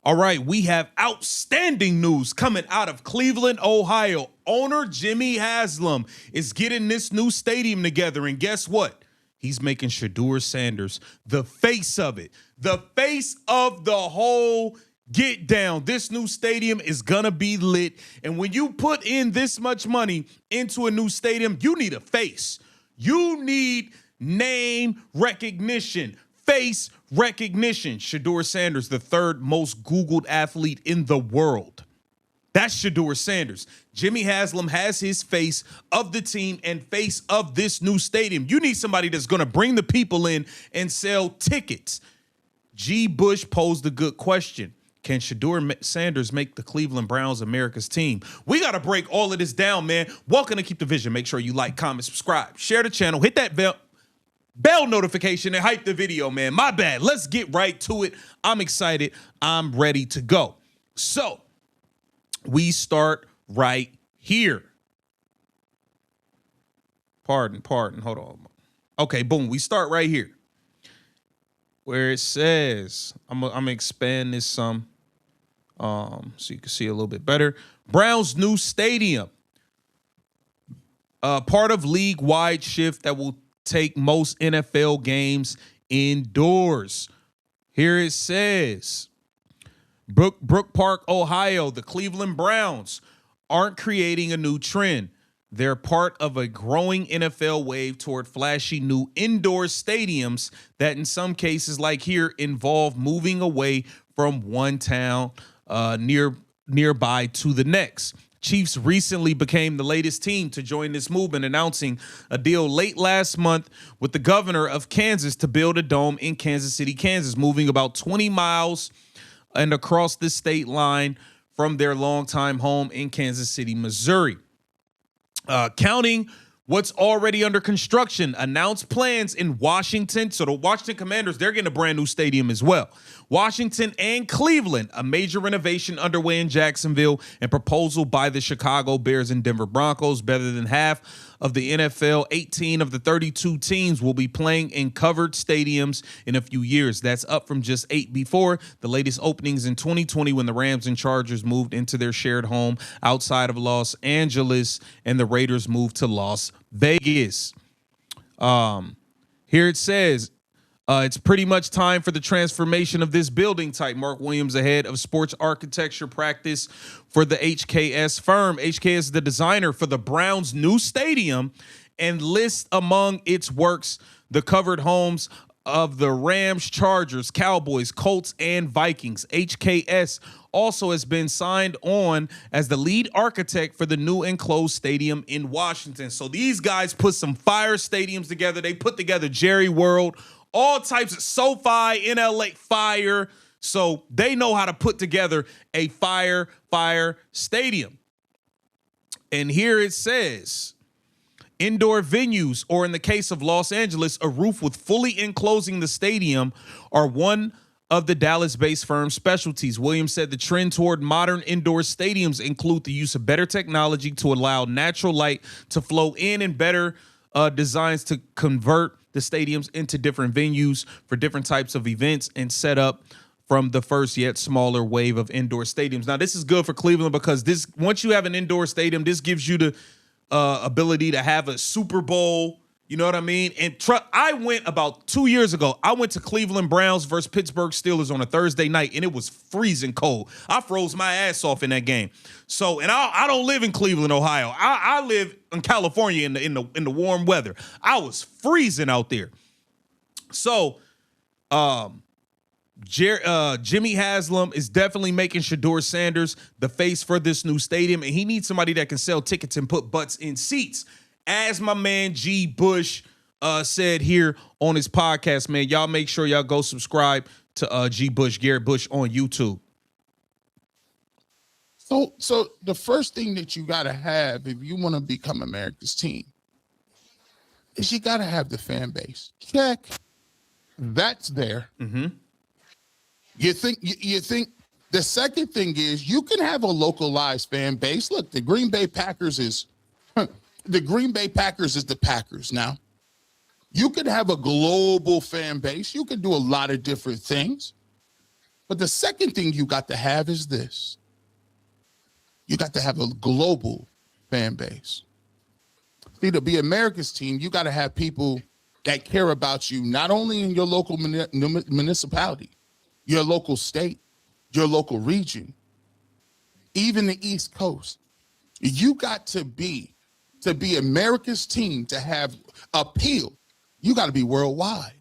All right, we have outstanding news coming out of Cleveland, Ohio. Owner Jimmy Haslam is getting this new stadium together, and guess what? He's making Shedeur Sanders the face of it, the face of the whole get down. This new stadium is gonna be lit, and when you put in this much money into a new stadium, you need a face. You need name recognition. Face recognition. Shedeur Sanders, the third most Googled athlete in the world. That's Shedeur Sanders. Jimmy Haslam has his face of the team and face of this new stadium. You need somebody that's going to bring the people in and sell tickets. G. Bush posed a good question. Can Shedeur Sanders make the Cleveland Browns America's team? We got to break all of this down, man. Welcome to Keep the Vision. Make sure you like, comment, subscribe, share the channel, hit that bell notification and hype the video, man. My bad. Let's get right to it. I'm excited. I'm ready to go. So we start right here. Pardon. Hold on. Okay, boom. We start right here where it says, I'm gonna expand this some so you can see a little bit better. Browns new stadium, part of league-wide shift that will take most NFL games indoors. Here it says, Brook Park, Ohio, the Cleveland Browns aren't creating a new trend. They're part of a growing NFL wave toward flashy new indoor stadiums that in some cases, like here, involve moving away from one town nearby to the next. Chiefs recently became the latest team to join this movement, announcing a deal late last month with the governor of Kansas to build a dome in Kansas City, Kansas, moving about 20 miles and across the state line from their longtime home in Kansas City, Missouri. Counting what's already under construction, announced plans in Washington. So the Washington Commanders, they're getting a brand new stadium as well. Washington and Cleveland, a major renovation underway in Jacksonville, and proposal by the Chicago Bears and Denver Broncos. Better than half of the NFL, 18 of the 32 teams will be playing in covered stadiums in a few years. That's up from just 8 before. The latest openings in 2020 when the Rams and Chargers moved into their shared home outside of Los Angeles and the Raiders moved to Las Vegas. Here it says, it's pretty much time for the transformation of this building type. Mark Williams, the head of sports architecture practice for the HKS firm. HKS is the designer for the Browns' new stadium and lists among its works the covered homes of the Rams, Chargers, Cowboys, Colts, and Vikings. HKS also has been signed on as the lead architect for the new enclosed stadium in Washington. So these guys put some fire stadiums together. They put together Jerry World, all types of SoFi in LA fire. So they know how to put together a fire stadium. And here it says, indoor venues, or in the case of Los Angeles, a roof with fully enclosing the stadium, are one of the Dallas-based firm's specialties. Williams said the trend toward modern indoor stadiums include the use of better technology to allow natural light to flow in and better designs to convert the stadiums into different venues for different types of events and set up from the first yet smaller wave of indoor stadiums. Now, this is good for Cleveland because this, once you have an indoor stadium, this gives you the ability to have a Super Bowl. You know what I mean? And I went about 2 years ago. I went to Cleveland Browns versus Pittsburgh Steelers on a Thursday night, and it was freezing cold. I froze my ass off in that game. So, and I don't live in Cleveland, Ohio. I live in California in the warm weather. I was freezing out there. So, Jimmy Haslam is definitely making Shedeur Sanders the face for this new stadium, and he needs somebody that can sell tickets and put butts in seats. As my man G. Bush said here on his podcast, man, y'all make sure y'all go subscribe to G. Bush, Garrett Bush on YouTube. So the first thing that you got to have if you want to become America's team is you got to have the fan base. Check. That's there. Mm-hmm. You think the second thing is you can have a localized fan base. Look, the Green Bay Packers is the Packers now. You could have a global fan base. You could do a lot of different things. But the second thing you got to have is this. You got to have a global fan base. See, to be America's team, you got to have people that care about you, not only in your local municipality, your local state, your local region, even the East Coast. You got to be America's team, to have appeal. You got to be worldwide.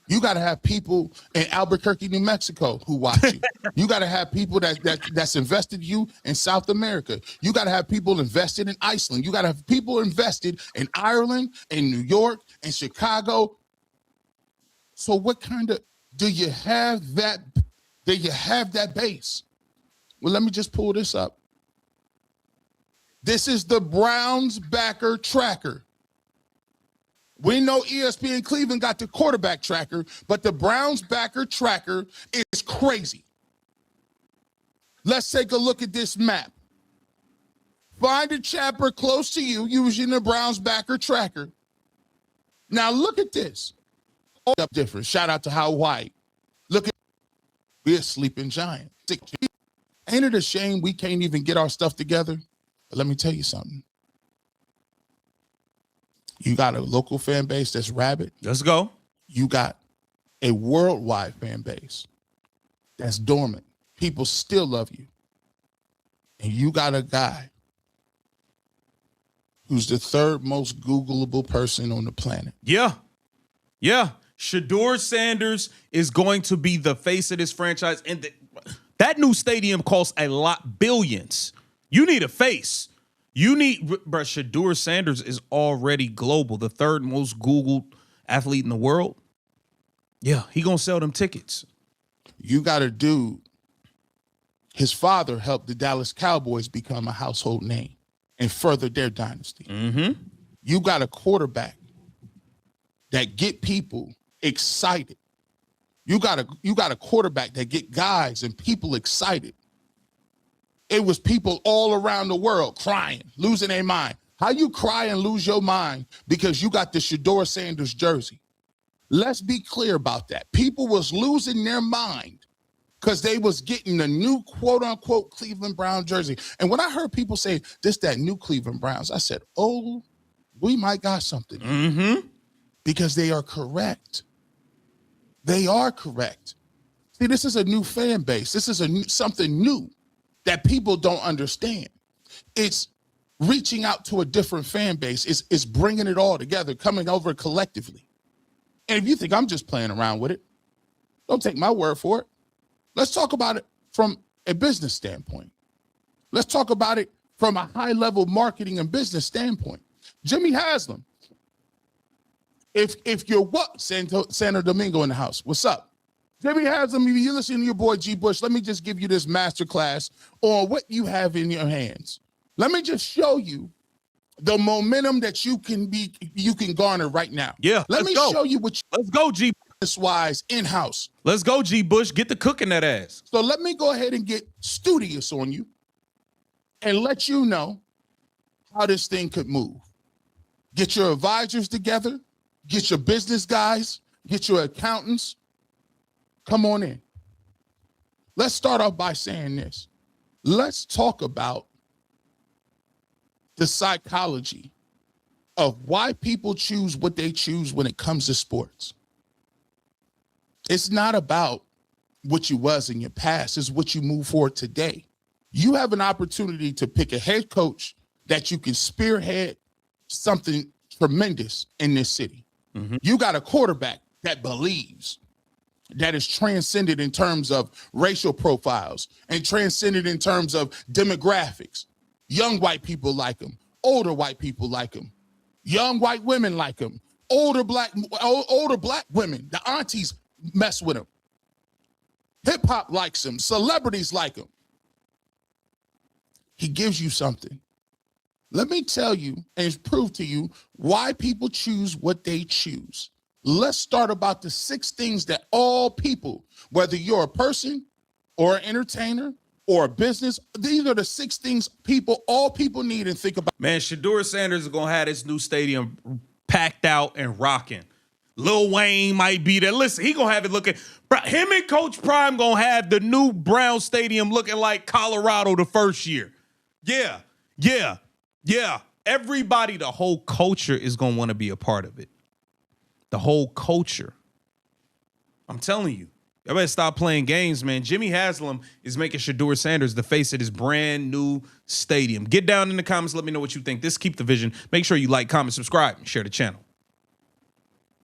You got to have people in Albuquerque, New Mexico who watch you. You got to have people that's invested you in South America. You got to have people invested in Iceland. You got to have people invested in Ireland, in New York, in Chicago. So what kind of, do you have that base? Well, let me just pull this up. This is the Browns backer tracker. We know ESPN Cleveland got the quarterback tracker, but the Browns backer tracker is crazy. Let's take a look at this map. Find a chapter close to you using the Browns backer tracker. Now look at this. Oh, different. Shout out to How White. Look at, we're a sleeping giant. Ain't it a shame we can't even get our stuff together? But let me tell you something. You got a local fan base that's rabid. Let's go. You got a worldwide fan base that's dormant. People still love you. And you got a guy who's the third most Googleable person on the planet. Yeah. Yeah. Shedeur Sanders is going to be the face of this franchise. And that new stadium costs a lot, billions. You need a face. You need, bro, Shedeur Sanders is already global, the third most Googled athlete in the world. Yeah, he gonna sell them tickets. You got a dude, his father helped the Dallas Cowboys become a household name and further their dynasty. Mm-hmm. You got a quarterback that get people excited. You got a quarterback that get guys and people excited. It was people all around the world crying, losing their mind. How you cry and lose your mind because you got the Shedeur Sanders jersey? Let's be clear about that. People was losing their mind because they was getting the new quote-unquote Cleveland Brown jersey. And when I heard people say, this, that new Cleveland Browns, I said, oh, we might got something. Mm-hmm. Because they are correct. They are correct. See, this is a new fan base. This is something new that people don't understand. It's reaching out to a different fan base. It's bringing it all together, coming over collectively. And if you think I'm just playing around with it, don't take my word for it. Let's talk about it from a business standpoint. Let's talk about it from a high-level marketing and business standpoint. Jimmy Haslam, if you're what, Santo Domingo in the house, what's up? Jimmy Haslam, if you listen to your boy G. Bush, let me just give you this masterclass on what you have in your hands. Let me just show you the momentum that you can garner right now. Yeah, let me show you what let's go, G. Wise in-house. Let's go, G. Bush. Get the cooking that ass. So let me go ahead and get studious on you and let you know how this thing could move. Get your advisors together, get your business guys, get your accountants. Come on in. Let's start off by saying this. Let's talk about the psychology of why people choose what they choose when it comes to sports. It's not about what you was in your past, it's what you move forward today. You have an opportunity to pick a head coach that you can spearhead something tremendous in this city. Mm-hmm. You got a quarterback that believes, that is transcended in terms of racial profiles and transcended in terms of demographics. Young white people like him, older white people like him, young white women like him, older black women, the aunties mess with him. Hip hop likes him, celebrities like him. He gives you something. Let me tell you and prove to you why people choose what they choose. Let's start about the 6 things that all people, whether you're a person or an entertainer or a business, these are the 6 things all people need and think about. Man, Shedeur Sanders is going to have this new stadium packed out and rocking. Lil Wayne might be there. Listen, he gonna have it looking. Him and Coach Prime gonna have the new Brown Stadium looking like Colorado the first year. Yeah. Everybody, the whole culture is gonna want to be a part of it. The whole culture. I'm telling you. I better stop playing games, man. Jimmy Haslam is making Shedeur Sanders the face of this brand new stadium. Get down in the comments. Let me know what you think. This Keep the Vision. Make sure you like, comment, subscribe, and share the channel.